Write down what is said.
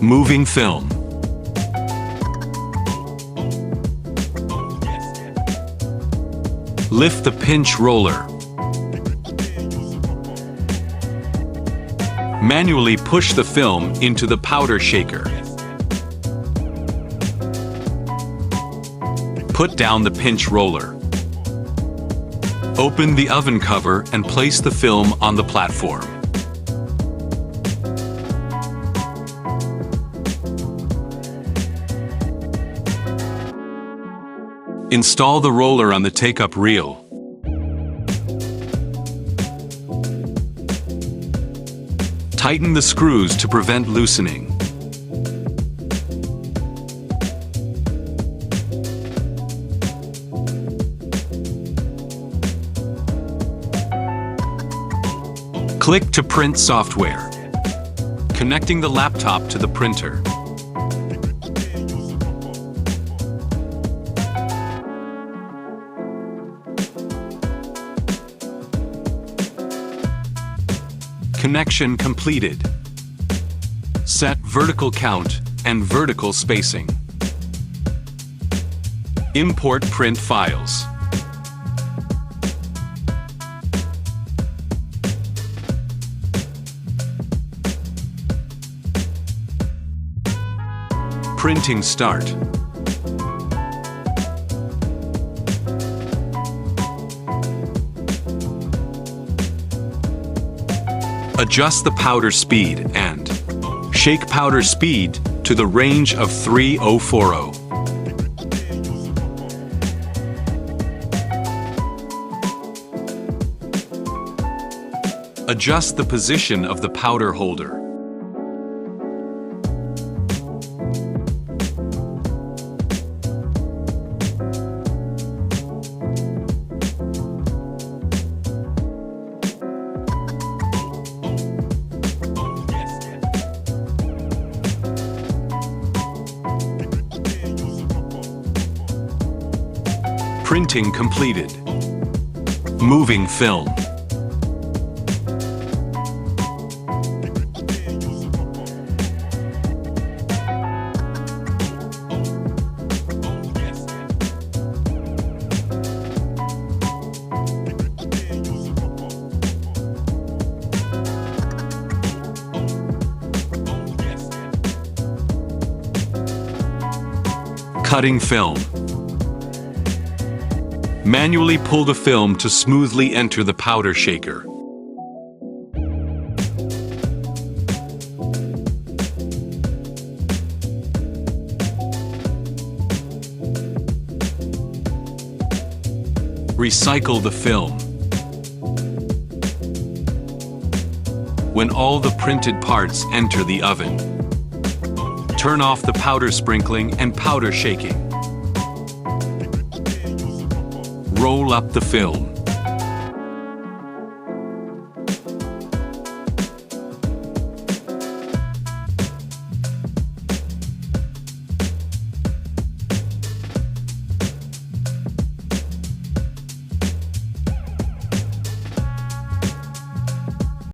Moving film. Lift the pinch roller. Manually push the film into the powder shaker. Put down the pinch roller. Open the oven cover and place the film on the platform. Install the roller on the take-up reel. Tighten the screws to prevent loosening. Click to print software. Connecting the laptop to the printer. Connection completed. Set vertical count and vertical spacing. Import print files. Printing start. Adjust the powder speed and shake powder speed to the range of 3040. Adjust the position of the powder holder. Printing completed. Moving film. Cutting film. Manually pull the film to smoothly enter the powder shaker. Recycle the film. When all the printed parts enter the oven, turn off the powder sprinkling and powder shaking. Roll up the film.